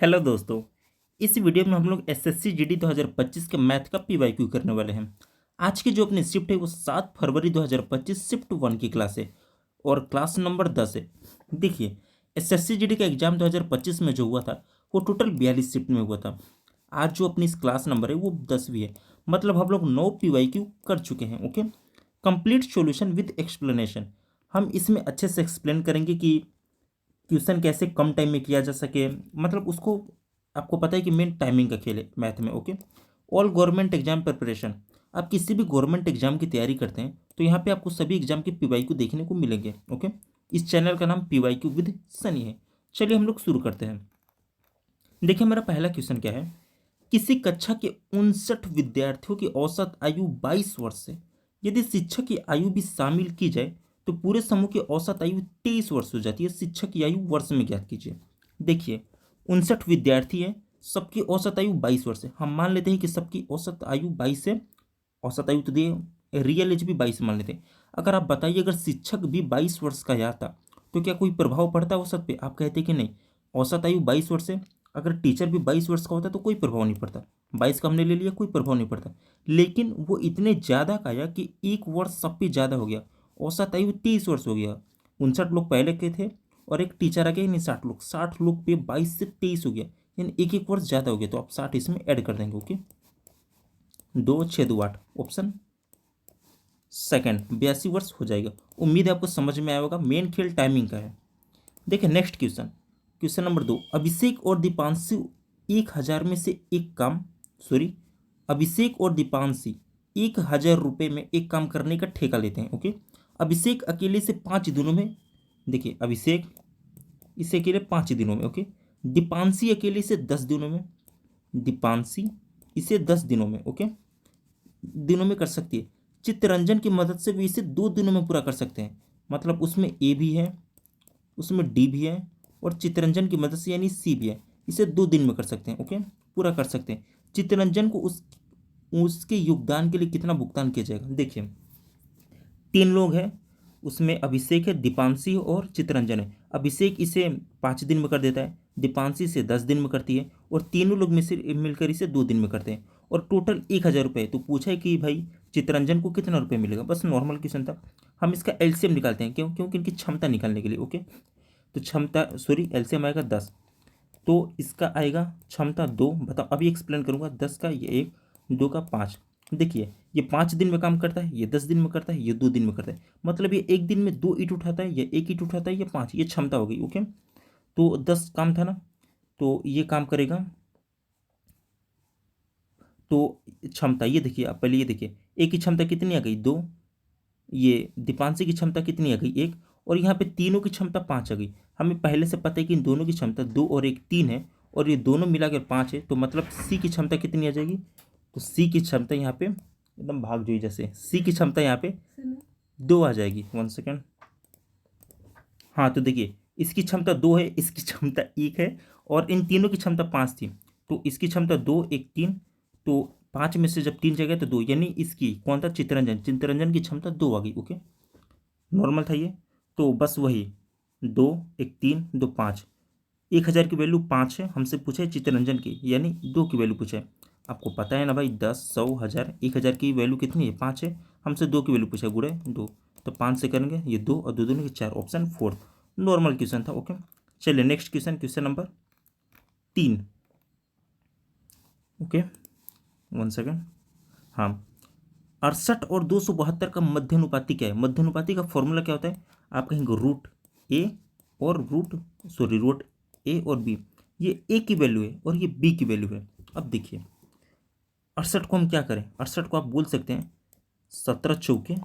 Hello दोस्तों। इस video में हम लोग एसएससी जीडी 2025 के मैथ का पीवाईक्यू करने वाले हैं। आज की जो अपनी शिफ्ट है वो 7 फरवरी 2025 शिफ्ट 1 की क्लास है और क्लास नंबर 10 है। देखिए, एसएससी जीडी का एग्जाम 2025 में जो हुआ था वो टोटल 42 शिफ्ट में हुआ था। आज जो अपनी इस क्लास नंबर है वो 10वीं है, मतलब हम लोग 9 पीवाईक्यू कर चुके हैं। Okay, complete solution with explanation. हम इसमें अच्छे से एक्सप्लेन करेंगे कि क्वेश्चन कैसे कम टाइम में किया जा सके, मतलब उसको आपको पता है कि मेन टाइमिंग का खेल है मैथ में। Okay, all government exam preparation. आप किसी भी गवर्नमेंट एग्जाम की तैयारी करते हैं तो यहाँ पे आपको सभी एग्जाम के पीवाईक्यू देखने को मिलेंगे। ओके, इस चैनल का नाम पीवाईक्यू विद सनी है। चलिए हम लोग शुरू करते हैं। देखिए, मेरा पहला क्वेश्चन क्या है। किसी कक्षा के 59 विद्यार्थियों की औसत आयु 22 वर्ष है। यदि शिक्षक की आयु भी शामिल की जाए तो पूरे समूह की औसत आयु 23 वर्ष हो जाती है। शिक्षक की आयु वर्ष में ज्ञात कीजिए। देखिए, 59 विद्यार्थी है, सबकी औसत आयु 22 वर्ष है। हम मान लेते हैं कि सबकी औसत आयु 22 है। औसत आयु तो दिए, रियल एज भी 22 मान लेते हैं। अगर आप बताइए, अगर शिक्षक भी 22 वर्ष का आता तो क्या कोई प्रभाव पड़ता है औसत पे? आप कहते कि नहीं, औसत आयु 22 वर्ष है। अगर टीचर भी 22 वर्ष का होता तो कोई प्रभाव नहीं पड़ता। 22 का हमने ले लिया, कोई प्रभाव नहीं पड़ता। लेकिन वो इतने ज़्यादा का आया कि एक वर्ष सब पे ज़्यादा हो गया। औसत आयु 30 वर्ष हो गया। 59 लोग पहले के थे और एक टीचर आ गया, यानी 60 लोग पे 22 से 23 हो गया, यानी एक एक वर्ष ज़्यादा हो गया। तो आप 60 इसमें ऐड कर देंगे। ओके, 2 6 2 8 ऑप्शन सेकंड 82 वर्ष हो जाएगा। उम्मीद है आपको समझ में आया होगा। मेन खेल टाइमिंग का है। देखिए नेक्स्ट क्वेश्चन, क्वेश्चन नंबर 2। अभिषेक और दीपांशु 1000 में से एक काम, सॉरी, अभिषेक और दीपांशी 1000 रुपये में एक काम करने का ठेका लेते हैं। ओके, अभिषेक अकेले से 5 दिनों में, देखिए अभिषेक इसे अकेले 5 दिनों में। ओके, दीपांशी अकेले से 10 दिनों में, दीपांशी इसे 10 दिनों में, ओके, दिनों में कर सकती है। चित्तरंजन की मदद से भी इसे 2 दिनों में पूरा कर सकते हैं। मतलब उसमें ए भी है, उसमें डी भी है और चित्तरंजन की मदद से यानी सी भी है। इसे 2 दिन में कर सकते हैं। ओके, पूरा कर सकते हैं। चित्तरंजन को उसके योगदान के लिए कितना भुगतान किया जाएगा? देखिए, 3 लोग हैं, उसमें अभिषेक है, दीपांशी और चित्तरंजन है। अभिषेक इसे 5 दिन में कर देता है, दीपांशी इसे 10 दिन में करती है और तीनों लोग में से मिलकर इसे 2 दिन में करते हैं और टोटल 1000 रुपये। तो पूछा है कि भाई चित्तरंजन को कितना रुपये मिलेगा। बस नॉर्मल क्वेश्चन था। हम इसका एलसीएम निकालते हैं, क्यों? क्योंकि इनकी क्षमता निकालने के लिए। ओके, तो क्षमता, सॉरी, एलसीएम आएगा 10, तो इसका आएगा क्षमता 2। बताओ, अभी एक्सप्लेन करूंगा। 10 का ये 1, 2 का 5। देखिए, ये 5 दिन में काम करता है, ये 10 दिन में करता है, ये 2 दिन में करता है। मतलब ये एक दिन में 2 ईंट उठाता है, ये 1 ईंट उठाता है, ये 5। ये क्षमता हो गई। ओके, तो 10 काम था ना, तो ये काम करेगा। तो क्षमता ये देखिए, आप पहले ये देखिए, एक की क्षमता कितनी आ गई? 2। ये दीपांशी की क्षमता कितनी आ गई? 1। और यहाँ पे तीनों की क्षमता 5 आ गई। हमें पहले से पता है कि इन दोनों की क्षमता 2 और 1 3 है और ये दोनों मिलाकर 5 है। तो मतलब सी की क्षमता कितनी आ जाएगी? तो सी की क्षमता यहाँ पे एकदम भाग जोई जैसे, सी की क्षमता यहाँ पे 2 आ जाएगी। 1 सेकेंड। हाँ, तो देखिए, इसकी क्षमता 2 है, इसकी क्षमता 1 है और इन तीनों की क्षमता 5 थी। तो इसकी क्षमता 2 1 3, तो 5 में से जब 3 जगह तो 2, यानी इसकी कौन था? चित्तरंजन। चित्तरंजन की क्षमता 2 आ गई। ओके, नॉर्मल था ये। तो बस वही 2 1 3 2 5। 1000 की वैल्यू 5 है, हमसे पूछा है चित्तरंजन की, यानी 2 की वैल्यू पूछा है। आपको पता है ना भाई, 10 100 1000, 1000 की वैल्यू कितनी है? 5 है। हमसे 2 की वैल्यू पूछा है, गुड़े 2, तो 5 से करेंगे ये 2 और 2 दूनी के 4, ऑप्शन 4। नॉर्मल क्वेश्चन था। ओके, चलिए next question, question number 3। Okay, 1 second. हाँ, 68 और 272 का मध्यानुपाती क्या है? मध्यानुपाती का फॉर्मूला क्या होता है? आप कहेंगे रूट ए और रूट ए और बी। ये ए की वैल्यू है और ये बी की वैल्यू है। अब देखिए, 68 को हम क्या करें? 68 को आप बोल सकते हैं 17 चौके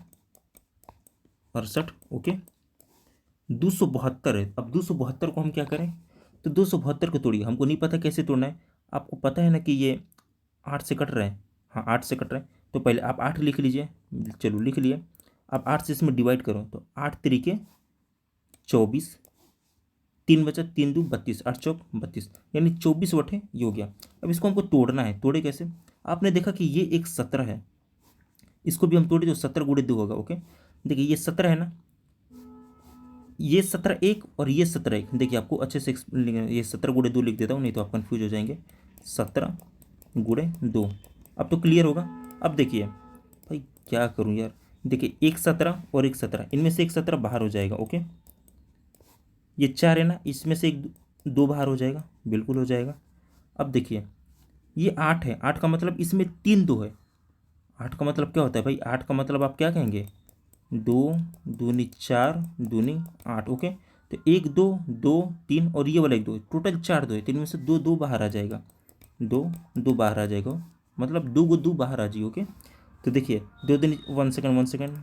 68। ओके, 272 है। अब 272 को हम क्या करें? तो 272 को तोड़िए। हमको नहीं पता कैसे तोड़ना है। आपको पता है ना कि ये 8 से कट रहा है। हाँ, 8 से कट रहा है, तो पहले आप 8 लिख लीजिए। चलो लिख लिए। अब 8 से इसमें डिवाइड करो, तो 8 तरीके 24, 3 बचा, 3 2 32, 8 चौक 32, यानी 24 ये हो गया। अब इसको हमको तोड़ना है। तोड़े कैसे? आपने देखा कि ये एक 17 है, इसको भी हम तोड़े तो 17 × 2 होगा। ओके, देखिए ये 17 है ना, ये 17 एक और ये 17 एक। देखिए आपको अच्छे से ये 17 गुणे 2 लिख देता हूँ, नहीं तो आप कन्फ्यूज हो जाएंगे। 17 गुणे 2। अब तो क्लियर होगा। अब देखिए भाई क्या करूँ यार, देखिए एक 17 और एक 17, इनमें से एक 17 बाहर हो जाएगा। ओके, ये 4 है ना, इसमें से एक 2 बाहर हो जाएगा, बिल्कुल हो जाएगा। अब देखिए ये 8 है, 8 का मतलब इसमें 3 2 है। 8 का मतलब क्या होता है भाई, 8 का मतलब आप क्या कहेंगे, 2 दूनी 4 दूनी 8। ओके, तो एक 2 2 3 और ये वाला एक 2, टोटल 4 2 है, तो इनमें से 2 2 बाहर आ जाएगा, 2 2 बाहर आ जाएगा, मतलब 2 को 2 बाहर आ जाइए। ओके, तो देखिए 2 दिन 1 सेकंड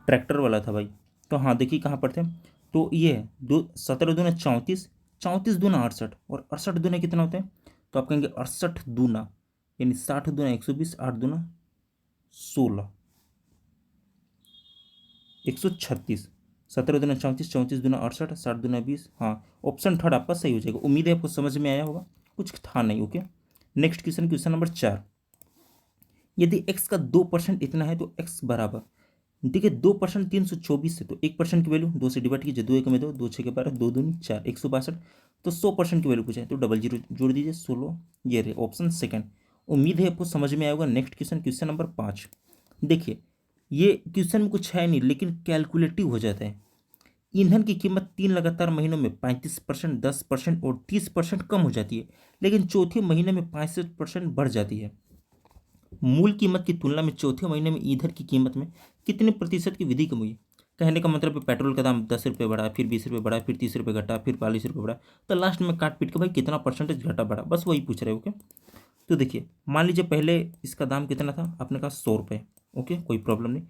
ट्रैक्टर वाला था भाई। तो हाँ देखिए कहाँ पर थे, तो ये है 2 17 दूना 34, 34 दूना 68, और 68 दूना कितना होता है, तो आप कहेंगे 68 दूना, यानी 60 दूना 120, 8 दूना 16, 136। 17 दूना 34, 34 दूना 68, 60 दूना 20। हाँ, ऑप्शन थर्ड आपका सही हो जाएगा। उम्मीद है आपको समझ में आया होगा, कुछ था नहीं। Okay, next question, question number 4। यदि x का 2% इतना है तो x बराबर, देखिए 2% 324 है, तो 1% की वैल्यू 2 से डिवाइड कीजिए, 2 1 में 2, 2 6 के 12, 2 दूनी 4, 162। तो 100% की वैल्यू पूछा है, तो डबल जीरो जोड़ दीजिए, 16। ये रहे ऑप्शन सेकंड। उम्मीद है आपको समझ में आया होगा। Next question, question number 5। देखिए ये क्वेश्चन में कुछ है नहीं, लेकिन कैलकुलेटिव हो जाता है। ईंधन की कीमत 3 लगातार महीनों में 35%, 10% और 30% कम हो जाती है, लेकिन चौथे महीने में 65% बढ़ जाती है। मूल कीमत की तुलना में चौथे महीने में ईंधन की कीमत में कितने प्रतिशत की वृद्धि कम हुई है। कहने का मतलब है पेट्रोल का दाम 10 रुपये बढ़ा, फिर 20 रुपये बढ़ा, फिर 30 रुपये घटा, फिर 42 रुपये बढ़ा, तो लास्ट में काट पीट के भाई कितना परसेंटेज घटा बढ़ा, बस वही पूछ रहे हो। ओके, तो देखिए मान लीजिए पहले इसका दाम कितना था, आपने कहा 100 रुपये। ओके, कोई प्रॉब्लम नहीं।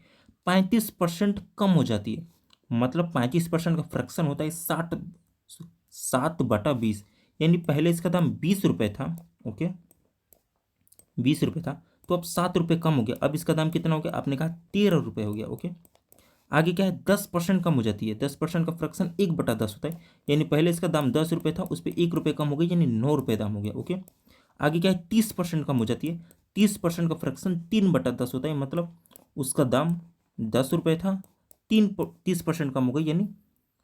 35% कम हो जाती है, मतलब 35% का फ्रैक्शन होता है 7/20, यानी पहले इसका दाम 20 रुपये था। ओके, 20 रुपये था, तो अब 7 रुपये कम हो गया, अब इसका दाम कितना हो गया, आपने कहा 13 रुपये हो गया। ओके, आगे क्या है, 10% कम हो जाती है, 10% का फ्रैक्शन 1/10 होता है, यानी पहले इसका दाम 10 रुपये था, उस पर 1 रुपये कम हो गई, यानी 9 रुपये दाम हो गया। ओके, आगे क्या है, 30% कम हो जाती है, 30% का फ्रैक्शन 3/10 होता है, मतलब उसका दाम 10 रुपये था, 30% कम हो गई, यानी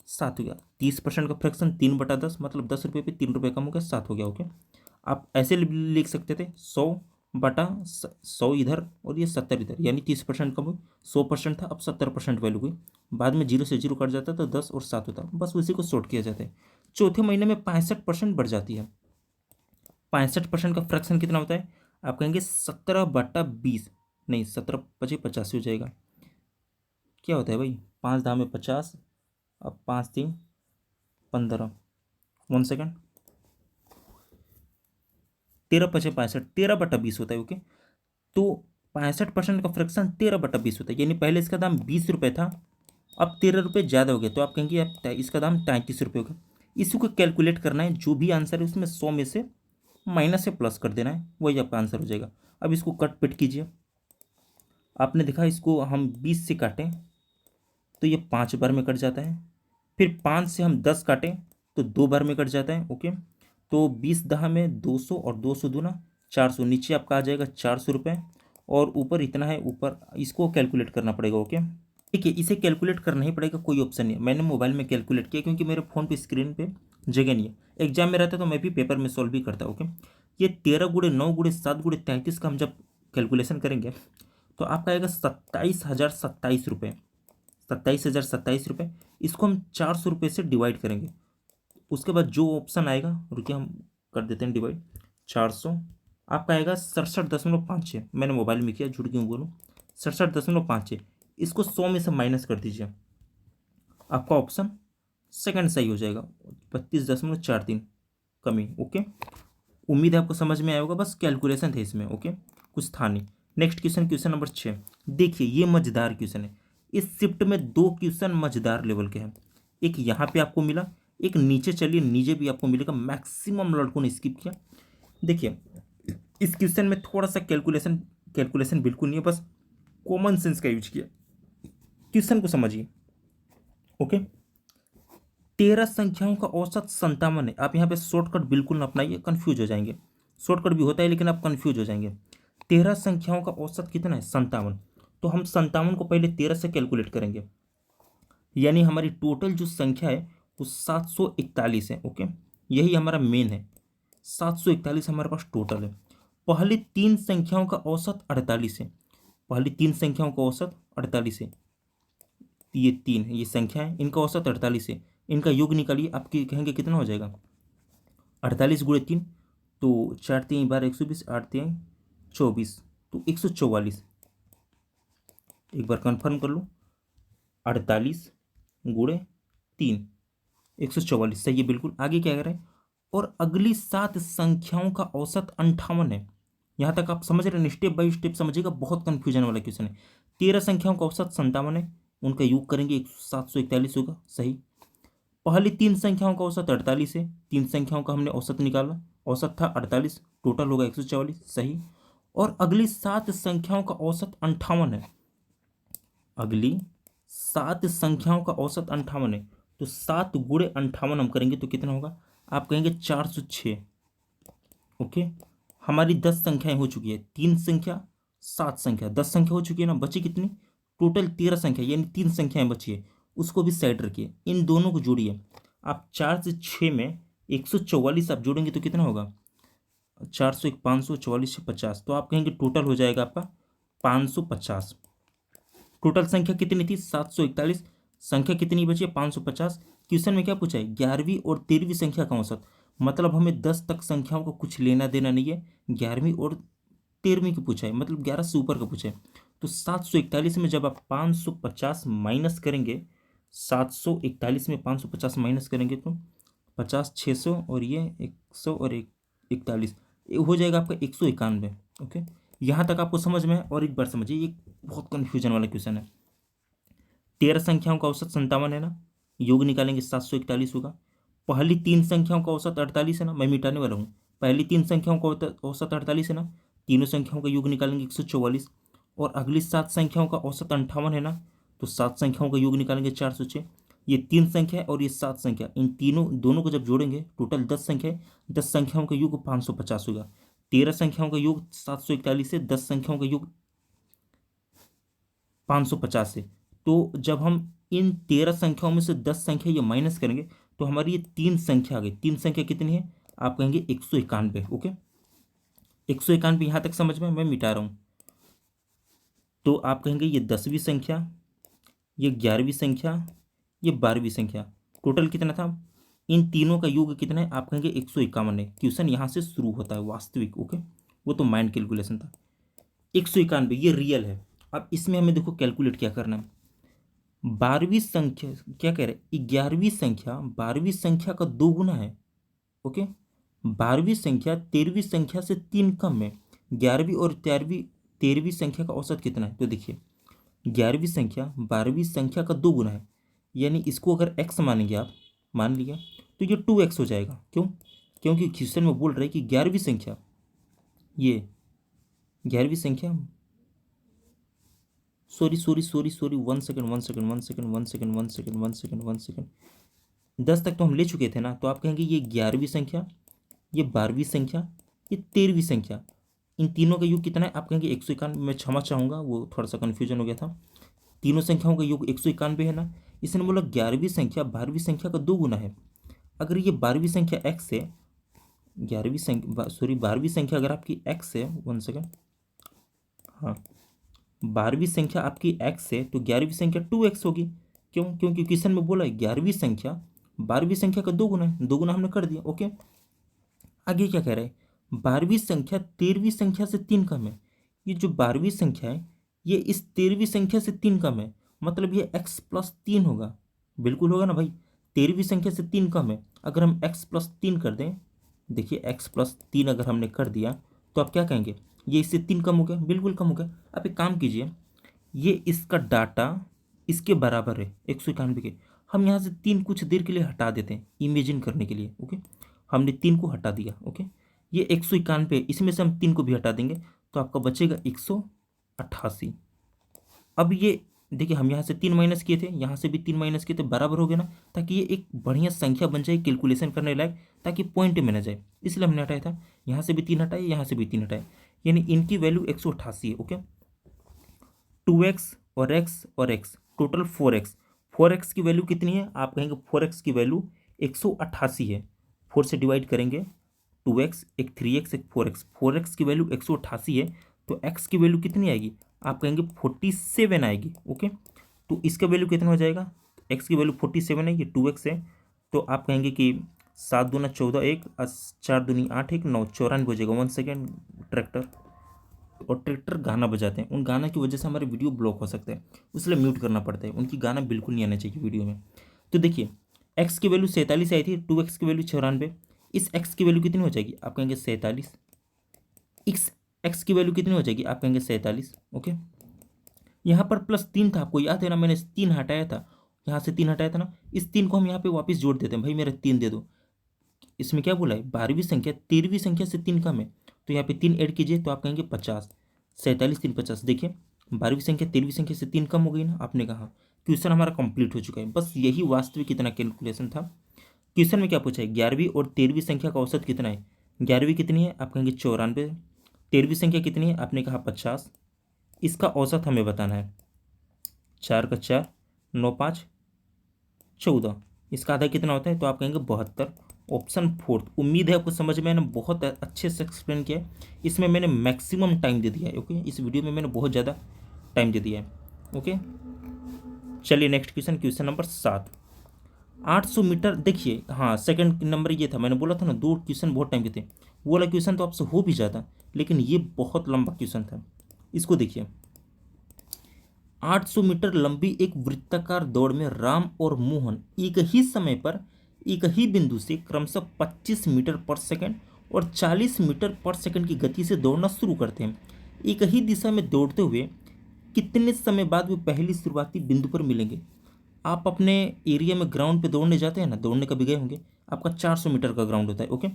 7 हो गया। 30% का फ्रैक्शन 3/10, मतलब 10 रुपये पे 3 रुपये कम हो गया, 7 हो गया। ओके, आप ऐसे लिख सकते थे, 100/100 इधर और ये 70 इधर, यानी 30% कम हुई। 100% था, अब 70% वैल्यू हुई। बाद में 0 से 0 कट जाता तो 10 और 7 होता, बस उसी को शॉर्ट किया जाता है। चौथे महीने में 65% बढ़ जाती है। 65% का फ्रैक्शन कितना होता है, आप कहेंगे 17/20, नहीं 17×5 = 85 हो जाएगा। क्या होता है भाई, 5 धाम में 50, अब 5 3 15, 1 सेकंड, 13×5 = 65, 13/20 होता है। ओके, तो 65% का फ्रैक्शन 13/20 होता है, यानी पहले इसका दाम 20 रुपये था, अब 13 रुपये ज़्यादा हो गया, तो आप कहेंगे अब इसका दाम 33 रुपये होगा। इसी को कैलकुलेट करना है, जो भी आंसर है उसमें 100 में से माइनस या प्लस कर देना है, वही आपका आंसर हो जाएगा। अब इसको कट पिट कीजिए। आपने देखा इसको हम 20 से काटें तो ये 5 बार में कट जाता है, फिर 5 से हम 10 काटें तो 2 बार में कट जाता है। ओके, तो 20 10 में 200 और 200 दूना 400, नीचे आपका आ जाएगा 400 रुपये, और ऊपर इतना है, ऊपर इसको कैलकुलेट करना पड़ेगा। ओके, देखिए इसे कैलकुलेट करना ही पड़ेगा, कोई ऑप्शन नहीं है। मैंने मोबाइल में कैलकुलेट किया क्योंकि मेरे फ़ोन पे स्क्रीन पे जगह नहीं है। एग्जाम में रहता तो मैं भी पेपर में सॉल्व भी करता। ओके, ये 13 × 9 × 7 × 33 का हम जब कैलकुलेशन करेंगे तो आपका आएगा 27,027 रुपये। 27,027 रुपये, इसको हम 400 रुपये से डिवाइड करेंगे। उसके बाद जो ऑप्शन आएगा, रुकिए हम कर देते हैं डिवाइड, 400, आपका आएगा 67.56। मैंने मोबाइल में किया, झूठ क्यों बोलूँ, 67.56। इसको 100 में से माइनस कर दीजिए, आपका ऑप्शन सेकंड सही हो जाएगा, 32.43 कमी। ओके, उम्मीद है आपको समझ में आया होगा, बस कैलकुलेशन थे इसमें। ओके, कुछ था नहीं। Next question, question number 6। देखिए ये मजेदार क्वेश्चन है। इस शिफ्ट में 2 क्वेश्चन मजेदार लेवल के हैं, एक यहाँ पे आपको मिला, एक नीचे, चलिए नीचे भी आपको मिलेगा। मैक्सिमम लड़कों ने स्किप किया। देखिए इस क्वेश्चन में थोड़ा सा कैलकुलेशन कैलकुलेशन बिल्कुल नहीं है, बस कॉमन सेंस का यूज किया। क्वेश्चन को समझिए। ओके, 13 संख्याओं का औसत 57 है। आप यहाँ पे शॉर्टकट बिल्कुल ना अपनाइए, कंफ्यूज हो जाएंगे। शॉर्टकट भी होता है लेकिन आप कंफ्यूज हो जाएंगे। 13 संख्याओं का औसत कितना है, 57। तो हम 57 को पहले 13 से कैलकुलेट करेंगे। यानी हमारी टोटल जो संख्या है वो 741 है। ओके, यही हमारा मेन है, 741 हमारे पास टोटल है। पहली तीन संख्याओं का औसत 48 है। पहली तीन संख्याओं का औसत 48 है। ये तीन है, ये संख्या है, इनका औसत 48 है। इनका योग निकालिए, आपकी कहेंगे कितना हो जाएगा? 48 गुणे 3, तो 4 3 12 120, 8 3 24, तो 144। एक बार कंफर्म कर लो, 48 गुणे 3, 144, सही है बिल्कुल। आगे क्या करें? और अगली 7 संख्याओं का औसत 58 है। यहाँ तक आप समझ रहे हैं? स्टेप बाय स्टेप समझिएगा, बहुत कंफ्यूजन वाला क्वेश्चन है। 13 संख्याओं का औसत 57 है, उनका योग करेंगे 741 होगा, सही। पहली तीन संख्याओं का औसत 48 है, तीन संख्याओं का हमने औसत निकाला, औसत था 48, टोटल होगा 144, सही। और अगली 7 संख्याओं का औसत 58 है। अगली 7 संख्याओं का औसत 58 है, तो 7 गुणे 58 हम करेंगे तो कितना होगा? आप कहेंगे 406। ओके, हमारी 10 संख्याएं हो चुकी है, 3 संख्या 7 संख्या, 10 संख्या हो चुकी है ना। बची कितनी? टोटल 13 संख्या, यानी 3 संख्याएं बची है, उसको भी साइड रखिए। इन दोनों को जोड़िए, आप 4 से 6 में 144 आप जोड़ेंगे तो कितना होगा? 401, 500, 44 से 50, तो आप कहेंगे टोटल हो जाएगा आपका 550। टोटल संख्या कितनी थी? 741। संख्या कितनी बची है? 550। क्वेश्चन में क्या पूछा है? 11वीं और 13वीं संख्या का औसत। मतलब हमें 10 तक संख्याओं को कुछ लेना देना नहीं है, 11वीं और 13वीं की पूछा है, मतलब 11 से ऊपर का पूछा है। तो 741 में जब आप 550 माइनस करेंगे, 741 में 550 माइनस करेंगे तो 50, 600 और ये 100 और 41, हो जाएगा आपका 191। ओके, यहाँ तक आपको समझ में है? और एक बार समझिए, ये बहुत कन्फ्यूजन वाला क्वेश्चन है। 13 संख्याओं का औसत 57 है ना, योग निकालेंगे 741 होगा। पहली तीन संख्याओं का औसत 48 है ना, मैं मिटाने वाला हूँ। पहली तीन संख्याओं का औसत 48 है ना, तीनों संख्याओं का योग निकालेंगे 144। और अगली 7 संख्याओं का औसत 58 है ना, तो 7 संख्याओं का योग निकालेंगे 406। ये 3 संख्या है और ये 7 संख्या, इन तीनों दोनों को जब जोड़ेंगे टोटल 10 संख्या है, 10 संख्याओं का योग 550 होगा। 13 संख्याओं का योग 741 से, 10 संख्याओं का योग 550 से। तो जब हम इन 13 संख्याओं में से 10 संख्या ये माइनस करेंगे तो हमारी ये 3 संख्या आ गई। 3 संख्या कितनी है? आप कहेंगे 191। ओके, 191 यहाँ तक समझ में? मैं मिटा रहा हूँ। तो आप कहेंगे ये 10वीं संख्या, ये 11वीं संख्या, ये 12वीं संख्या, टोटल कितना था? इन तीनों का योग कितना है? आप कहेंगे 151 है। क्वेश्चन यहाँ से शुरू होता है वास्तविक। ओके, वो तो माइंड कैलकुलेशन था। 191 ये रियल है। अब इसमें हमें देखो कैलकुलेट क्या करना है। 12वीं संख्या क्या कह रहे? 11वीं संख्या 12वीं संख्या का 2 गुना है। ओके, 12वीं संख्या 13वीं संख्या से 3 कम है। 11वीं और 13वीं संख्या का औसत कितना है? तो देखिए, 11वीं संख्या 12वीं संख्या का 2 गुना है, यानी इसको अगर x मानेंगे आप, मान लिया, तो ये 2x हो जाएगा। क्यों? क्योंकि क्वेश्चन में बोल रहे हैं कि 11वीं संख्या, ये 11वीं संख्या, सॉरी 1 सेकंड 10 तक तो हम ले चुके थे ना। तो आप कहेंगे ये 11वीं संख्या, ये 12वीं संख्या, ये 13वीं संख्या, इन तीनों का योग कितना है? आप कहेंगे 191। मैं क्षमा चाहूँगा, वो थोड़ा सा कन्फ्यूजन हो गया था। तीनों संख्याओं का योग 191 है ना। इसने बोला 11वीं संख्या 12वीं संख्या का 2 गुना है। अगर ये 12वीं संख्या x है, 12वीं संख्या अगर आपकी x है, 1 सेकंड, हाँ, 12वीं संख्या आपकी x है, तो 11वीं संख्या 2x होगी। क्यों? क्योंकि क्वेश्चन में बोला है 11वीं संख्या 12वीं संख्या का 2 गुना है, 2 गुना हमने कर दिया। ओके, आगे क्या कह रहे हैं? 12वीं संख्या 13वीं संख्या से 3 कम है। ये जो 12वीं संख्या है ये इस 13वीं संख्या से 3 कम है, मतलब ये x प्लस 3 होगा। बिल्कुल होगा ना भाई, 13वीं संख्या से 3 कम है। अगर हम x प्लस 3 कर दें, देखिए x प्लस 3 अगर हमने कर दिया तो आप क्या कहेंगे? ये इससे 3 कम हो गया, बिल्कुल कम हो गया। आप एक काम कीजिए, ये इसका डाटा इसके बराबर है 191 के। हम यहाँ से 3 कुछ देर के लिए हटा देते हैं इमेजिन करने के लिए। ओके, हमने 3 को हटा दिया। ओके, ये 191, इसमें से हम 3 को भी हटा देंगे तो आपका बचेगा 188। अब ये देखिए, हम यहाँ से 3 माइनस किए थे, यहाँ से भी 3 माइनस किए थे, बराबर हो गया ना, ताकि ये एक बढ़िया संख्या बन जाए कैलकुलेशन करने लायक, ताकि पॉइंट में ना जाए, इसलिए हमने हटाया था। यहाँ से भी 3 हटाए, यहाँ से भी 3 हटाए, यानी इनकी वैल्यू 188 है। ओके, 2x और x और x, टोटल 4x। 4x की वैल्यू कितनी है? आप कहेंगे 4x की वैल्यू 188 है। 4 से डिवाइड करेंगे 2x, एक 3x, एक 4x। 4x की वैल्यू 188 है, तो x की वैल्यू कितनी आएगी? आप कहेंगे 47 आएगी। ओके, तो इसका वैल्यू कितना हो जाएगा? x की वैल्यू 47 है, ये 2x है, तो आप कहेंगे कि 7 दूना 14, 1 4 दूनी 8, 1 9, 94 हो जाएगा। 1 सेकेंड। ट्रैक्टर और ट्रैक्टर गाना बजाते हैं, उन गाना की वजह से हमारे वीडियो ब्लॉक हो सकते हैं, इसलिए म्यूट करना पड़ता है। उनकी गाना बिल्कुल नहीं आना चाहिए वीडियो में। तो देखिए, x की वैल्यू 47 आई थी, 2x की वैल्यू 94, इस x की वैल्यू कितनी हो जाएगी? आप कहेंगे 47। इस x की वैल्यू कितनी हो जाएगी? आप कहेंगे 47। ओके, यहाँ पर +3 था, आपको याद है ना, मैंने 3 हटाया था, यहाँ से 3 हटाया था ना, इस 3 को हम यहाँ पे वापस जोड़ देते हैं। भाई मेरा 3 दे दो। इसमें क्या बोला है? 12वीं संख्या 13वीं संख्या से 3 कम है, तो यहाँ पे 3 ऐड कीजिए, तो आप कहेंगे 50। 47 3 50। देखिए, 12वीं संख्या 13वीं संख्या से 3 कम हो गई ना। आपने कहा क्वेश्चन हमारा कंप्लीट हो चुका है। बस यही वास्तविक कितना कैलकुलेशन था। क्वेश्चन में क्या पूछा है? 11वीं और 13वीं संख्या का औसत कितना है? 11वीं कितनी है? आप कहेंगे 94। 13वीं संख्या कितनी है? आपने कहा 50। इसका औसत हमें बताना है। 4 का 4, 9 5 14। इसका आधा कितना होता है? तो आप कहेंगे 72। ऑप्शन 4। उम्मीद है आपको समझ में, मैंने बहुत अच्छे से एक्सप्लेन किया है। इसमें मैंने मैक्सिमम टाइम दे दिया है। ओके, इस वीडियो में मैंने बहुत ज़्यादा टाइम दे दिया है। ओके, चलिए next question, question number 7। 800 metre. देखिए, हाँ, सेकंड नंबर ये था, मैंने बोला था ना 2 क्वेश्चन बहुत टाइम के थे। वो वाला क्वेश्चन तो आपसे हो भी जाता, लेकिन ये बहुत लंबा क्वेश्चन था। इसको देखिए, 800 मीटर लंबी एक वृत्ताकार दौड़ में राम और मोहन एक ही समय पर एक ही बिंदु से क्रमशः 25 मीटर पर सेकंड और 40 मीटर पर सेकंड की गति से दौड़ना शुरू करते हैं। एक ही दिशा में दौड़ते हुए कितने समय बाद वे पहली शुरुआती बिंदु पर मिलेंगे? आप अपने एरिया में ग्राउंड पे दौड़ने जाते हैं ना, दौड़ने कभी गए होंगे। आपका 400 मीटर का ग्राउंड होता है। ओके,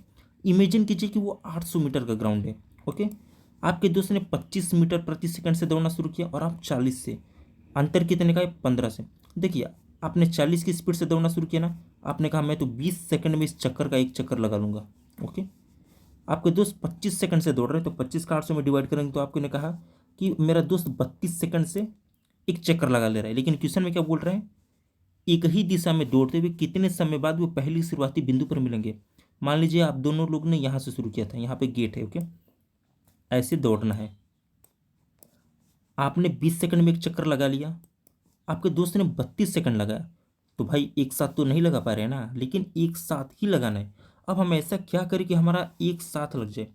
इमेजिन कीजिए कि वो 800 मीटर का ग्राउंड है। ओके, आपके दोस्त ने 25 मीटर प्रति सेकंड से दौड़ना शुरू किया और आप 40 से। अंतर कितने का है? 15 से। देखिए, आपने 40 की स्पीड से दौड़ना शुरू किया ना, आपने कहा मैं तो 20 सेकंड में इस चक्कर का एक चक्कर लगा लूंगा। ओके, आपके दोस्त 25 सेकंड से दौड़ रहे हैं, तो 25 का 800 में डिवाइड करेंगे तो आपने कहा कि मेरा दोस्त 32 सेकंड से एक चक्कर लगा ले रहा है। लेकिन क्वेश्चन में क्या बोल रहे हैं? एक ही दिशा में दौड़ते हुए कितने समय बाद वो पहली शुरुआती बिंदु पर मिलेंगे? मान लीजिए आप दोनों लोग ने यहाँ से शुरू किया था, यहाँ पे गेट है। ओके, ऐसे दौड़ना है, आपने 20 सेकंड में एक चक्कर लगा लिया, आपके दोस्त ने 32 सेकंड लगाया, तो भाई एक साथ तो नहीं लगा पा रहे हैं ना, लेकिन एक साथ ही लगाना है। अब हम ऐसा क्या करें कि हमारा एक साथ लग जाए?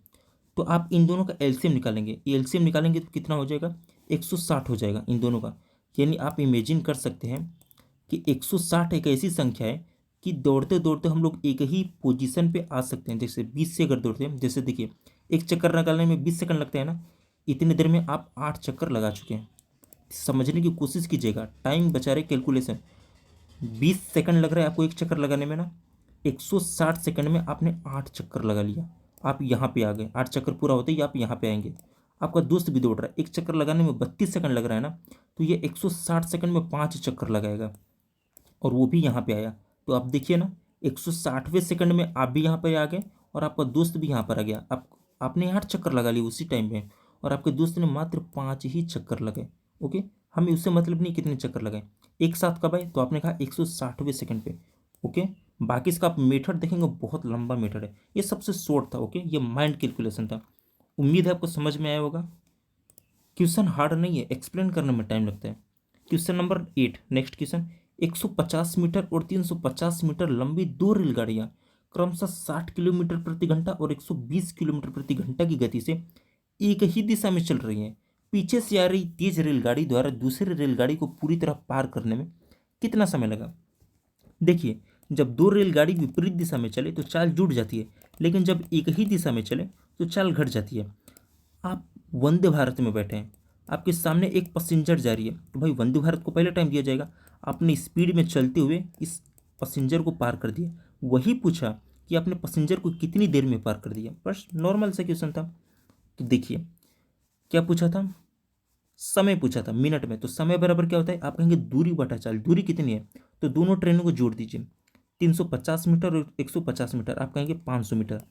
तो आप इन दोनों का एलसीएम निकालेंगे। एलसीएम निकालेंगे तो कितना हो जाएगा? 160 हो जाएगा इन दोनों का। यानी आप इमेजिन कर सकते हैं कि 160 एक ऐसी संख्या है कि दौड़ते दौड़ते हम लोग एक ही पोजीशन पे आ सकते हैं। जैसे 20 से अगर दौड़ते हैं, जैसे देखिए, एक चक्कर निकालने में 20 सेकंड लगते हैं ना, इतनी देर में आप 8 चक्कर लगा चुके हैं। समझने की कोशिश कीजिएगा, टाइम बचा रहे कैलकुलेशन। 20 सेकंड लग रहा है आपको एक चक्कर लगाने में ना, 160 सेकंड में आपने 8 चक्कर लगा लिया। आप यहाँ पे आ गए, 8 चक्कर पूरा होते ही आप यहाँ पे आएंगे। आपका दोस्त भी दौड़ रहा है, एक चक्कर लगाने में 32 सेकंड लग रहा है ना, तो ये 160 सेकंड में 5 चक्कर लगाएगा और वो भी यहाँ पे आया। तो आप देखिए ना, 160वें सेकंड में आप भी यहाँ पर आ गए और आपका दोस्त भी यहाँ पर आ गया। आपने 8 चक्कर लगा लिए उसी टाइम में, और आपके दोस्त ने मात्र 5 ही चक्कर लगाए। ओके, हमें उससे मतलब नहीं कितने चक्कर लगाए, एक साथ कब आए? तो आपने कहा 160वें सेकंड पे। ओके, बाकी इसका आप मेथड देखेंगे, बहुत लंबा मेथड है, ये सबसे शॉर्ट था। ओके, ये माइंड कैलकुलेशन था। उम्मीद है आपको समझ में आया होगा। क्वेश्चन हार्ड नहीं है, एक्सप्लेन करने में टाइम लगता है। Question number 8, next question. 150 metre और 350 मीटर लंबी दो रेलगाड़ियां क्रमशः 60 किलोमीटर प्रति घंटा और 120 किलोमीटर प्रति घंटा की गति से एक ही दिशा में चल रही हैं। पीछे से आ रही तेज रेलगाड़ी द्वारा दूसरी रेलगाड़ी को पूरी तरह पार करने में कितना समय लगा? देखिए, जब दो रेलगाड़ी विपरीत दिशा में चले तो चाल जुड़ जाती है, लेकिन जब एक ही दिशा में चले तो चाल घट जाती है। आप वंदे भारत में बैठे हैं, आपके सामने एक पैसेंजर जा रही है, तो भाई वंदे भारत को पहले टाइम दिया जाएगा। आपने स्पीड में चलते हुए इस पैसेंजर को पार कर दिया। वही पूछा कि आपने पैसेंजर को कितनी देर में पार कर दिया। बस नॉर्मल सा क्वेश्चन था। तो देखिए, क्या पूछा था? समय पूछा था मिनट में। तो समय बराबर क्या होता है? आप कहेंगे दूरी बटा चाल। दूरी कितनी है? तो दोनों ट्रेनों को जोड़ दीजिए, 350 मीटर और 150 मीटर। आप कहेंगे 500 मीटर,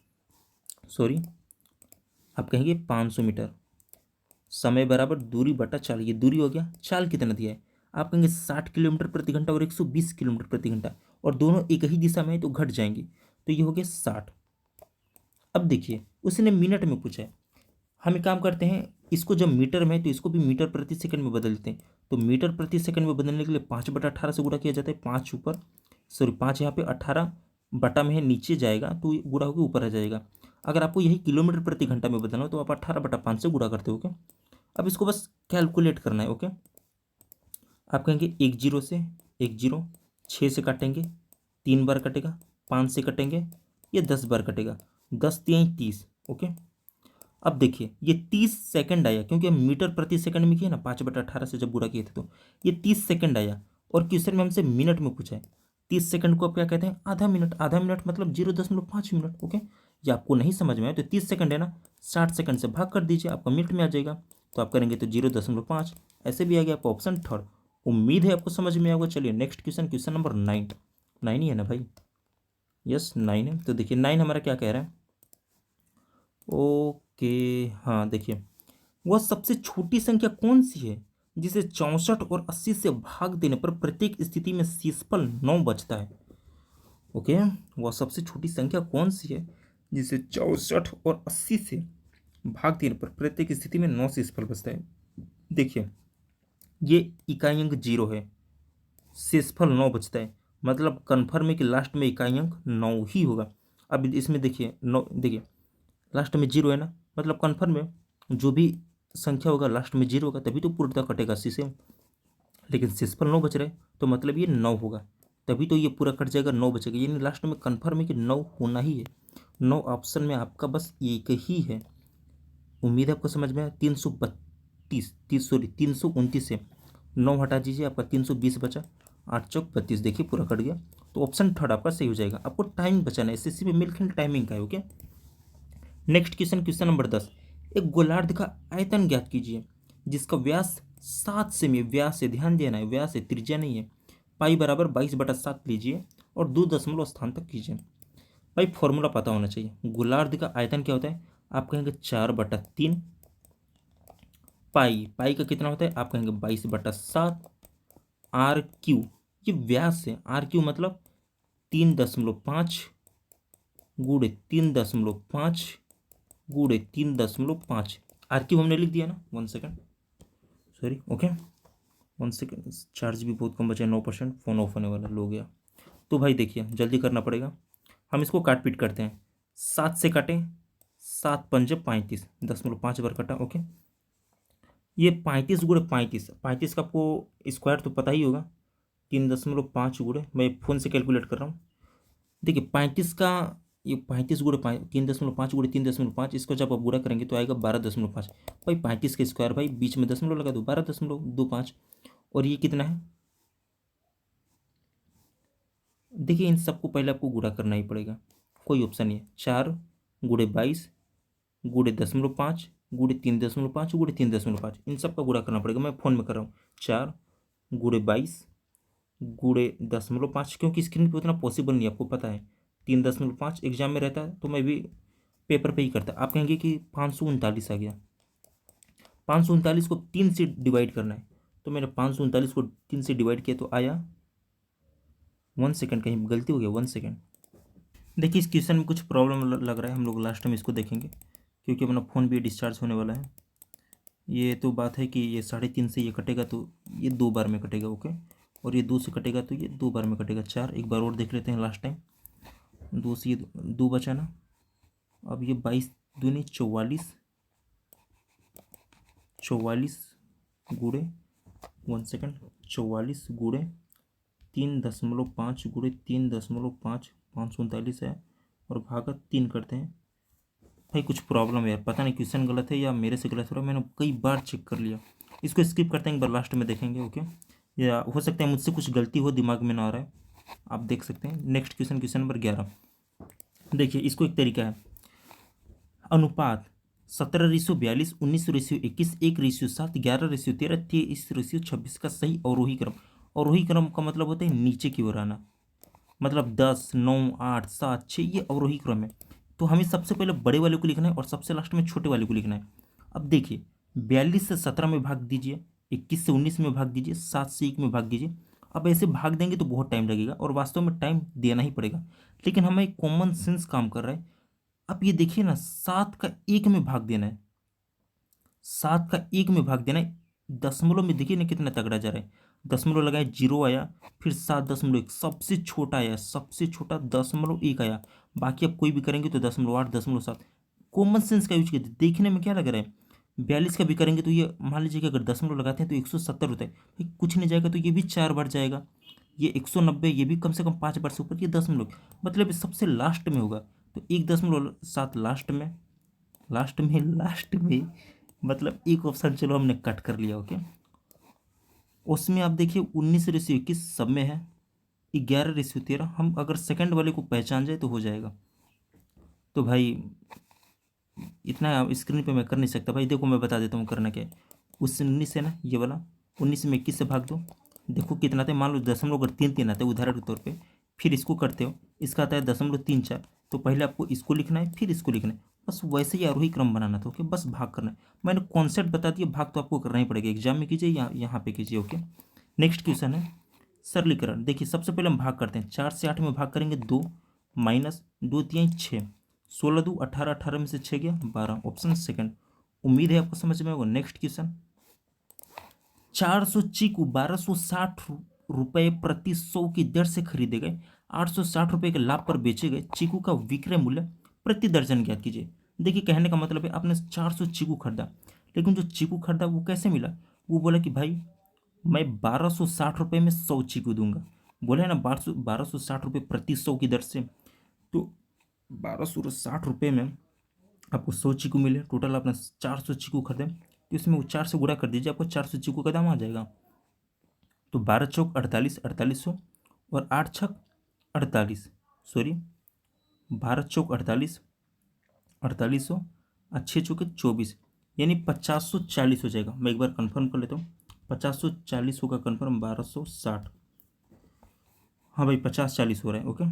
सॉरी, आप कहेंगे 500 मीटर। समय बराबर दूरी बटा चाल, ये दूरी हो गया, चाल कितना दिया है? आप कहेंगे 60 किलोमीटर प्रति घंटा और 120 किलोमीटर प्रति घंटा, और दोनों एक ही दिशा में है तो घट जाएंगे, तो ये हो गया 60। अब देखिए उसने मिनट में पूछा है, हम एक काम करते हैं, इसको जब मीटर में है तो इसको भी मीटर प्रति सेकंड में बदल देते हैं। तो मीटर प्रति सेकंड में बदलने के लिए 5/18 से गुणा किया जाता है, 5 ऊपर, सॉरी 5 यहाँ पे, 18 बटा में है नीचे जाएगा तो ये गुणा होकर ऊपर आ जाएगा। अगर आपको यही किलोमीटर प्रति घंटा में बदलना हो तो आप 18/5 से गुणा करते हो। ओके, अब इसको बस कैलकुलेट करना है। ओके, आप कहेंगे 10 से 10, 6 से काटेंगे, 3 बार कटेगा, 5 से कटेंगे, ये 10 बार कटेगा, 10 3 30। ओके, अब देखिए ये 30 सेकंड आया, क्योंकि हम मीटर प्रति सेकंड में किए ना, 5/18 से जब गुणा किए थे तो ये 30 सेकंड आया, और क्वेश्चन में हमसे मिनट में पूछा है। 30 सेकंड को आप क्या कहते हैं, आधा मिनट। आधा मिनट मतलब 0.5 मिनट। ओके, ये आपको नहीं समझ में आया तो 30 सेकंड है ना, 60 सेकंड से भाग कर दीजिए, आपका मिनट में आ जाएगा। तो आप करेंगे तो 0.5 ऐसे भी आ गया आपका ऑप्शन थर्ड। उम्मीद है आपको समझ में आएगा। चलिए नेक्स्ट क्वेश्चन, क्वेश्चन नंबर 9। 9 ही है ना भाई? यस 9 है। तो देखिए 9 हमारा क्या कह रहा है। ओके, हाँ देखिए, वह सबसे छोटी संख्या कौन सी है जिसे 64 और 80 से भाग देने पर प्रत्येक स्थिति में शेषफल 9 बचता है। ओके, वह सबसे छोटी संख्या कौन सी है जिसे 64 और 80 से भाग देने पर प्रत्येक स्थिति में 9 शेषफल बचता है। देखिए ये इकाई अंक 0 है, शेषफल 9 बचता है, मतलब कन्फर्म है कि लास्ट में इकाई अंक 9 ही होगा। अब इसमें देखिए 9, देखिए लास्ट में 0 है ना, मतलब कन्फर्म है जो भी संख्या होगा लास्ट में 0 होगा, तभी तो पूर्णतः कटेगा 80 से। लेकिन शेषफल 9 बच रहा है तो मतलब ये 9 होगा, तभी तो ये पूरा कट जाएगा, 9 बचेगा, यानी लास्ट में कन्फर्म है कि 9 होना ही है। 9 ऑप्शन में आपका बस एक ही है। उम्मीद है आपको समझ में आया। 329 से 9 हटा दीजिए, आपका 320 बचा, 8 चौक 32, देखिए पूरा कट गया। तो ऑप्शन थर्ड आपका सही हो जाएगा। आपको टाइम बचाना है, एसएससी में मिलखंड टाइमिंग का है। Okay, next question, question number 10। एक गोलार्ध का आयतन ज्ञात कीजिए जिसका व्यास 7 सेमी, व्यास है, ध्यान देना है, व्यास है, त्रिज्या नहीं है। पाई बराबर 22/7 लीजिए और 2 दशमलव स्थान तक कीजिए। भाई फॉर्मूला पता होना चाहिए। गोलार्ध का आयतन क्या होता है, आप कहेंगे 4/3। पाई, पाई का कितना होता है, आप कहेंगे 22/7। आर क्यू, ये व्यास है, आर क्यू मतलब 3.5 गुड़े 3.5 गुड़े 3.5। आर क्यू हमने लिख दिया ना। 1 second, sorry. Okay 1 second, charge भी बहुत कम बचा है, 9%, फ़ोन ऑफ होने वाला, लो गया। तो भाई देखिए जल्दी करना पड़ेगा, हम इसको काट पीट करते हैं। 7 से काटें, 7 पंजे 35, 0.5 बार कटा। ओके, ये 35 गुड़े 35, 35 का आपको स्क्वायर तो पता ही होगा, 3.5 गुड़े, मैं फ़ोन से कैलकुलेट कर रहा हूँ। देखिए 35 का, ये 35 गुड़े 3.5 गुड़े 3.5, इसको जब आप गुणा करेंगे तो आएगा 12.5। भाई 35 का स्क्वायर, भाई बीच में दशमलव लगा दो, 12.25। और ये कितना है, देखिए इन सबको पहले आपको गुणा करना ही पड़ेगा, कोई ऑप्शन नहीं है। 4 गुड़े 22 गुड़े 0.5 गुड़े 3.5 गुड़े 3.5, इन सब का गुणा करना पड़ेगा। मैं फ़ोन में कर रहा हूँ। 4 गुड़े 22 गुड़े 0.5, क्योंकि स्क्रीन पे उतना पॉसिबल नहीं, आपको पता है 3.5 एग्जाम में रहता है, तो मैं भी पेपर पे ही करता। आप कहेंगे कि 539 आ गया, 539 को 3 से डिवाइड करना है, तो मैंने 539 को 3 से डिवाइड किया तो आया 1 सेकेंड, कहीं गलती हो गया, 1 सेकेंड। देखिए इस क्वेश्चन में कुछ प्रॉब्लम लग रहा है, हम लोग लास्ट में इसको देखेंगे, क्योंकि अपना फ़ोन भी डिस्चार्ज होने वाला है। ये तो बात है कि ये 3.5 से ये कटेगा तो ये 2 बार में कटेगा। ओके, और ये 2 से कटेगा तो ये 2 बार में कटेगा। 4, एक बार और देख लेते हैं लास्ट टाइम। 2 से ये 2 बचा ना, अब ये 22 दूनी 44, 44 गुड़े 1 सेकेंड, 44 गुड़े 3.5 गुड़े 3.5, 539 है, और भागा 3 करते हैं। भाई कुछ प्रॉब्लम है यार, पता नहीं क्वेश्चन गलत है या मेरे से गलत हो रहा है, मैंने कई बार चेक कर लिया। इसको स्किप करते हैं, एक बार लास्ट में देखेंगे। ओके, या हो सकता है मुझसे कुछ गलती हो, दिमाग में ना आ रहा है, आप देख सकते हैं। Next question, question number 11। देखिए इसको एक तरीका है, अनुपात 17:42, 19:21, 1:7, 11:13, 23:26 का सही अवरोही क्रम। अवरोही क्रम का मतलब होता है नीचे की ओर आना, मतलब 10, 9, 8, 7, 6, ये अवरोही क्रम है। तो हमें सबसे पहले बड़े वाले को लिखना है और सबसे लास्ट में छोटे वाले को लिखना है। अब देखिए 42 से 17 में भाग दीजिए, 21 से 19 में भाग दीजिए, 7 से 1 में भाग दीजिए। अब ऐसे भाग देंगे तो बहुत टाइम लगेगा और वास्तव में टाइम देना ही पड़ेगा, लेकिन हमें एक कॉमन सेंस काम कर रहा है। अब ये देखिए ना, 7 का 1 में भाग देना है, 7 का 1 में भाग देना है। दशमलव में देखिए ना कितना तगड़ा जा रहा है, दशमलव लगाए 0 आया, फिर 7.1 सबसे छोटा आया, सबसे छोटा 0.1 आया, बाकी अब कोई भी करेंगे तो 0.8 0.7। कॉमन सेंस का यूज कीजिए। देखने में क्या लग रहा है, 42 का भी करेंगे तो ये मान लीजिए कि अगर दशमलव लगाते हैं तो 170 होता है, भाई कुछ नहीं जाएगा तो ये भी 4 बार जाएगा, ये 190, ये भी कम से कम 5 बार से ऊपर, ये दशमलव मतलब सबसे लास्ट में होगा, तो 1.7 लास्ट में मतलब एक ऑप्शन चलो हमने कट कर लिया। ओके, उसमें आप देखिए 19:21 सब में है, 11:13। हम अगर सेकंड वाले को पहचान जाए तो हो जाएगा। तो भाई इतना स्क्रीन पे मैं कर नहीं सकता भाई, देखो मैं बता देता हूँ करना क्या है। उससे 19 है ना, ये वाला 19 में 21 से भाग दो, देखो कितना आता है, मान लो दशमलव अगर 3 आता है उदाहरण के तौर पे, फिर इसको करते हो, इसका आता है 0.34, तो पहले आपको इसको लिखना है फिर इसको लिखना है, बस वैसे ही आरोही क्रम बनाना था। ओके, बस भाग करना है, मैंने कॉन्सेप्ट बता दिया, भाग तो आपको करना ही पड़ेगा, एग्जाम में कीजिए या यहाँ पे कीजिए। ओके, नेक्स्ट क्वेश्चन है सरलीकरण। देखिए सबसे पहले हम भाग करते हैं, 4 से 8 में भाग करेंगे 2 माइनस 2 3 6, 16 2 18, 18 में से 6 गया 12, ऑप्शन सेकंड। उम्मीद है आपको समझ में होगा। नेक्स्ट क्वेश्चन, 400 चीकू 1260 रुपये प्रति 100 की दर से खरीदे गए, 860 रुपये के लाभ पर बेचे गए चीकू का विक्रय मूल्य प्रति दर्जन ज्ञात कीजिए। देखिए कहने का मतलब है आपने 400 चीकू खरीदा, लेकिन जो चीकू खरीदा वो कैसे मिला, वो बोला कि भाई मैं 1260 रुपये में 100 चीकू दूंगा, बोले ना 1260 रुपये प्रति 100 की दर से, तो 1260 रुपये में आपको 100 चीकू मिले, टोटल आपने 400 चीकू खरीदे, तो इसमें वो 4 से गुणा कर दीजिए, आपको 400 चीकू का दाम आ जाएगा। तो 12 चौक 48, 4800, और 8 छक 48, सॉरी 12 चौक 48, 4800, और 6 चौके 24, यानी 5040 हो जाएगा। मैं एक बार कंफर्म कर लेता हूँ, 5040 होगा कंफर्म, 1260, हाँ भाई 5040 हो रहा है। ओके,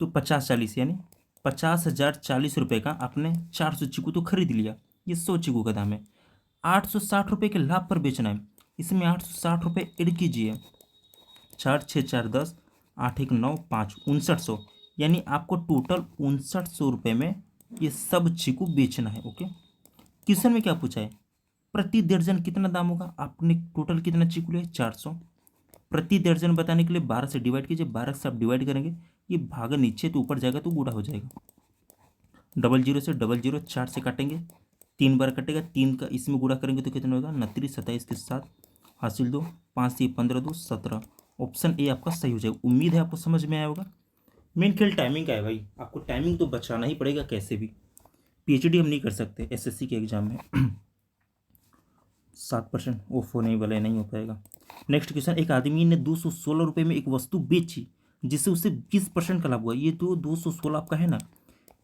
तो 5040 यानी 50,040 रुपये का आपने 400 चीकू तो खरीद लिया, ये 100 चीकू का दाम है। 860 रुपये के लाभ पर बेचना है, इसमें 860 रुपये ऐड कीजिए, 4 6 4 10, 8 1 9 5, 5900, यानी आपको टोटल 5900 रुपये में ये सब चीकू बेचना है। ओके, क्वेश्चन में क्या पूछा है, प्रति दर्जन कितना दाम होगा, आपने टोटल कितना चीकू लिया 400, प्रति दर्जन बताने के लिए 12 से डिवाइड कीजिए, 12 से आप डिवाइड करेंगे, ये भागा नीचे तो ऊपर जाएगा तो गुणा हो जाएगा, 00 से 00, 4 से काटेंगे 3 बार कटेगा, 3 का इसमें गुणा करेंगे तो कितना होगा 29, 27 के साथ हासिल 2, 5 से 15 2 17, ऑप्शन ए आपका सही हो जाएगा। उम्मीद है आपको समझ में आया होगा। मेन खेल टाइमिंग का है भाई, आपको टाइमिंग तो बचाना ही पड़ेगा कैसे भी, पीएचडी हम नहीं कर सकते एसएससी के एग्जाम में। 7% ओफ होने वाला है, नहीं हो पाएगा। नेक्स्ट क्वेश्चन, एक आदमी ने 216 रुपये में एक वस्तु बेची जिससे उसे 20% का लाभ हुआ, ये तो 216 आपका है ना,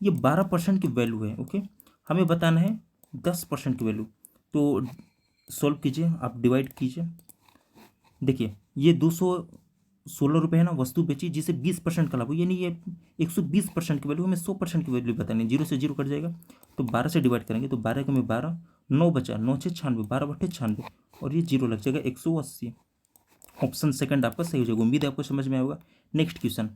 ये 12% की वैल्यू है। ओके, हमें बताना है 10% की वैल्यू, तो सॉल्व कीजिए, आप डिवाइड कीजिए। देखिए ये 216 रुपये है ना, वस्तु बेची जिसे 20% का लाभ हुआ, यानी ये 120% की वैल्यू, हमें 100% की वैल्यू बतानी है, 0 से 0 कट जाएगा, तो 12 से डिवाइड करेंगे तो 12 में 12, 9 बचा, 9 6 96, 12 बटे 96, और ये 0 लग जाएगा 180, ऑप्शन सेकंड आपका सही हो जाएगा। उम्मीद है आपको समझ में आएगा। नेक्स्ट क्वेश्चन,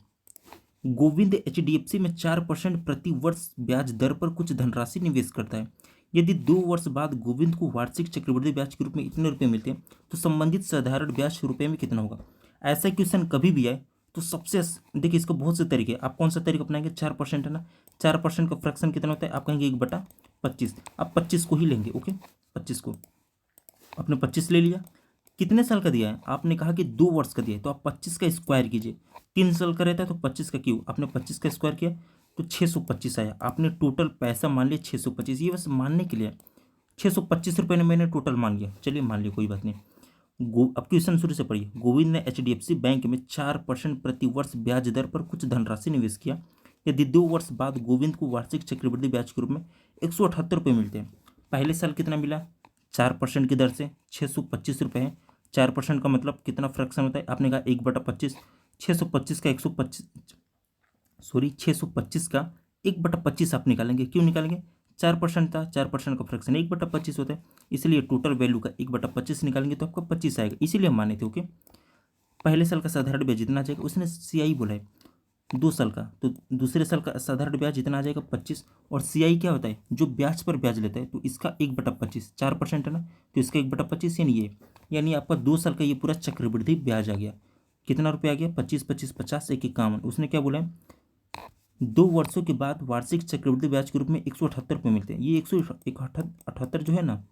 गोविंद HDFC में 4% प्रति वर्ष ब्याज दर पर कुछ धनराशि निवेश करता है, यदि 2 वर्ष बाद गोविंद को वार्षिक चक्रवृद्धि ब्याज के रूप में इतने रुपए मिलते हैं तो संबंधित साधारण ब्याज रुपए में कितना होगा। ऐसा क्वेश्चन कभी भी आए तो सबसे देखिए, इसको बहुत से तरीके, आप कौन सा तरीका अपनाएंगे, 4% है ना, 4% का फ्रैक्शन कितना होता है, आप कहेंगे 1/25, आप 25 को ही लेंगे। ओके, 25 को आपने 25 ले लिया, कितने साल का दिया है, आपने कहा कि 2 वर्ष का दिया है, तो आप 25 का स्क्वायर कीजिए, 3 साल का रहता है तो 25 का क्यों, आपने 25 का स्क्वायर किया तो 625 आया, आपने टोटल पैसा मान लिया 625, ये बस मानने के लिए 625 रुपये ने मैंने टोटल मान लिया, चलिए मान लिया कोई बात नहीं। अब क्वेश्चन शुरू से पढ़िए, गोविंद ने HDFC बैंक में 4% प्रति वर्ष ब्याज दर पर कुछ धनराशि निवेश किया, यदि 2 वर्ष बाद गोविंद को वार्षिक चक्रवृद्धि ब्याज के रूप में 178 रुपये मिलते हैं, पहले साल कितना मिला, 4% की दर से 625 रुपये है, 4% का मतलब कितना फ्रैक्शन होता है, आपने कहा 1/25, 625 का 125 का 1/25 आप निकालेंगे, क्यों निकालेंगे, 4% था, 4% का फ्रैक्शन 1/25 होता है, इसलिए टोटल वैल्यू का 1/25 निकालेंगे तो आपका 25 आएगा, इसीलिए हम माने थे। ओके, पहले साल का साधारण ब्याज जितना आ जाएगा, उसने CI बोला है 2 साल का, तो दूसरे साल का साधारण ब्याज जितना आ जाएगा 25, और CI क्या होता है, जो ब्याज पर ब्याज लेता है, तो इसका 1/25, 4% है ना, तो इसका 1/25 यानी आपका 2 साल का ये पूरा चक्रवृद्धि ब्याज आ गया। कितना रुपये आ गया, 25, 25, 50, 51। उसने क्या बोला है, 2 वर्षों के बाद वार्षिक चक्रवृद्धि ब्याज के रूप में 178 रुपये मिलते हैं। ये 178 जो है ना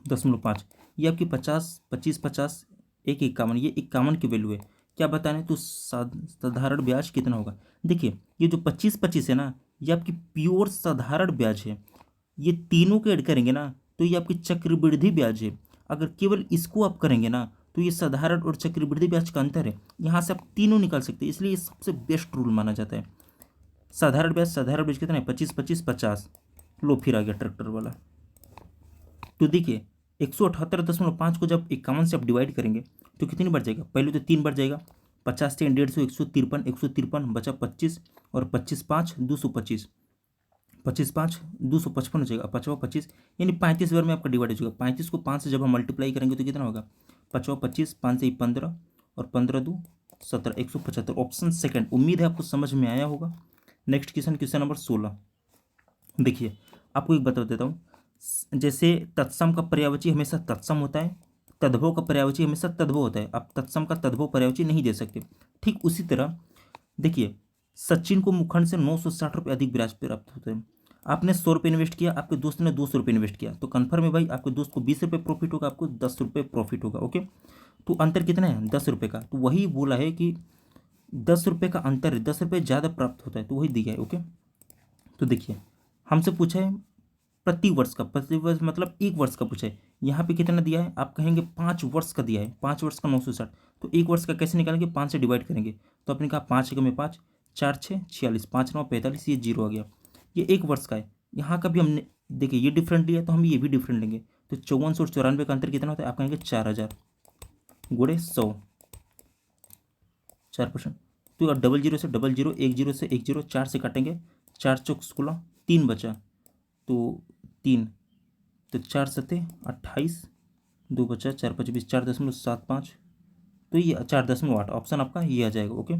0.5, ये आपकी 50, 25, 50, 51, ये 51 की वैल्यू है। क्या बताना है, तो साधारण ब्याज कितना होगा। देखिए ये जो 25 है ना, ये आपकी प्योर साधारण ब्याज है। ये तीनों को ऐड करेंगे ना तो ये आपकी चक्रवृद्धि ब्याज है। अगर केवल इसको आप करेंगे ना तो ये साधारण और चक्रवृद्धि ब्याज का अंतर है। यहाँ से आप तीनों निकाल सकते हैं, इसलिए ये सबसे बेस्ट रूल माना जाता है। साधारण ब्याज कितना है, 25, 25, 50। लो फिर आ गया ट्रैक्टर वाला। तो देखिए 178.5 को जब 51 से आप डिवाइड करेंगे तो कितनी बार जाएगा, पहले तो 3 बार जाएगा, 50 से 150, 153, 153 बचा 25, और 25, 5, 225, 25, 5, 255 हो जाएगा, 55, 25, यानी 35 बार में आपका डिवाइड हो जाएगा। 35 को 5 से जब हम मल्टीप्लाई करेंगे तो कितना होगा, 55, 25, 5 से 15, और 15 2 17, 175। Option second. उम्मीद है आपको समझ में आया होगा। Next question number 16। देखिए आपको एक बता देता हूँ, जैसे तत्सम का पर्यायवाची हमेशा तत्सम होता है, तद्भव का पर्यायवाची हमेशा तद्भव होता है। आप तत्सम का तद्भव पर्यायवाची नहीं दे सकते। ठीक उसी तरह देखिए, सचिन को मुखंड से 960 रुपये अधिक ब्याज प्राप्त होते हैं। आपने 100 रुपये इन्वेस्ट किया, आपके दोस्त ने 200 रुपये इन्वेस्ट किया, तो कन्फर्म है भाई, आपके दोस्त को 20 रुपये प्रॉफिट होगा, आपको 10 रुपये प्रॉफिट होगा। ओके, तो अंतर कितना है, 10 रुपये का। तो वही बोला है कि 10 रुपये का अंतर है, 10 रुपये ज़्यादा प्राप्त होता है, तो वही दिया है। ओके, तो देखिए हमसे पूछा है प्रति वर्ष का, प्रति वर्ष मतलब 1 वर्ष का पूछा है। यहाँ पे कितना दिया है, आप कहेंगे 5 वर्ष का दिया है, 5 वर्ष का 960, तो 1 वर्ष का कैसे निकालेंगे, 5 से डिवाइड करेंगे। तो आपने कहा 5 में 5, 4 6 46, 5 9 45, ये 0 आ गया। ये 1 वर्ष का है। यहाँ का भी हमने देखिए ये डिफरेंट लिया, तो हम ये भी डिफरेंट लेंगे। तो 54 और 94 का अंतर कितना होता है, आप कहेंगे 4000 गुणे 100, 4%। तो डबल जीरो से डबल जीरो, 1 0 से 1 0, 4 से काटेंगे, 4 चौक 16, 3 बचा, तो 3, तो 4 सत्ते 28, 2 बचा, 4 5 20, 4.75, तो ये 4.8 ऑप्शन आपका ये आ जाएगा। ओके,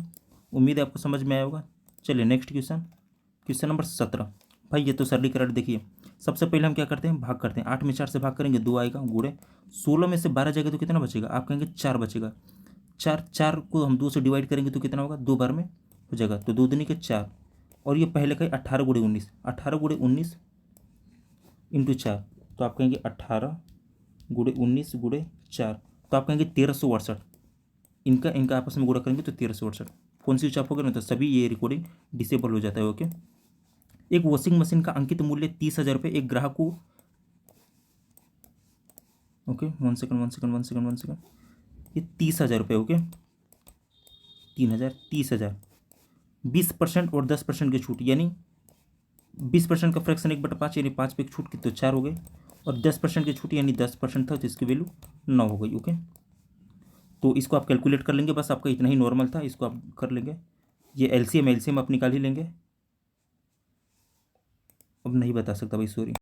उम्मीद है आपको समझ में आया होगा। चलिए नेक्स्ट क्वेश्चन नंबर 17। भाई ये तो सरलीकरण देखिए, सबसे पहले हम क्या करते हैं, भाग करते हैं। 8 में 4 से भाग करेंगे 2 आएगा, गुणे 16 में से 12 जाएगा तो कितना बचेगा, आप कहेंगे 4 बचेगा। 4 को हम 2 से डिवाइड करेंगे तो कितना होगा, 2 बार में हो जाएगा, तो 2 दूनी के 4, और ये पहले का 18 गुणे 19, 18 गुणे 19 इंटू 4, तो आप कहेंगे 18 गुणे 19 गुणे 4, तो आप कहेंगे 1368। इनका आपस में गुणा करेंगे तो 1368। फोन स्विच ऑफ हो गया ना तो सभी ये रिकॉर्डिंग डिसेबल हो जाता है। ओके, एक वॉशिंग मशीन का अंकित मूल्य 30,000 रुपये एक ग्राहक को, ओके 1 सेकंड, ये 30,000 रुपये। ओके, 3,000, 30,000, 20% और 10% की छूट, यानी 20% का फ्रैक्शन 1/5, यानी 5 पे छूट की तो 4 हो गए, और 10% की छूट यानी 10% था तो इसकी वैल्यू 9 हो गई। ओके, तो इसको आप कैलकुलेट कर लेंगे, बस आपका इतना ही नॉर्मल था, इसको आप कर लेंगे। ये एलसीएम आप निकाल ही लेंगे। अब नहीं बता सकता भाई, सॉरी।